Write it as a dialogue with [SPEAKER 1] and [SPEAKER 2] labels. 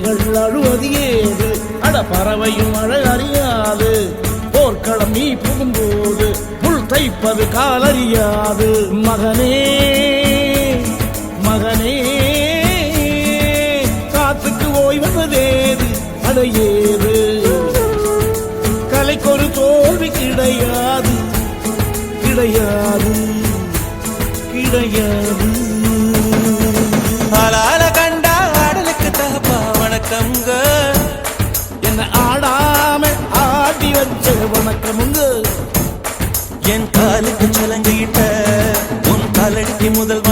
[SPEAKER 1] கிளிகள் அழுவது ஏது, அட பறவையும் அழகறியாது. போர்க்களம் நீ புகும்போது முள் தைப்பது காலறியாது. மகனே மகனே காத்துக்கு ஓய்வதேது, அடையேது. கலைக்கொரு தோல்வி கிடையாது கிடையாது கிடையாது.
[SPEAKER 2] ஆளால கண்டா ஆடலுக்கு தகப்பா வணக்கம்ங்க.
[SPEAKER 1] என்ன ஆடாம ஆடி வச்ச வணக்கமுங்க.
[SPEAKER 2] என் காலுக்கு சலங்கிட்ட உன் காலடிக்கு முதல்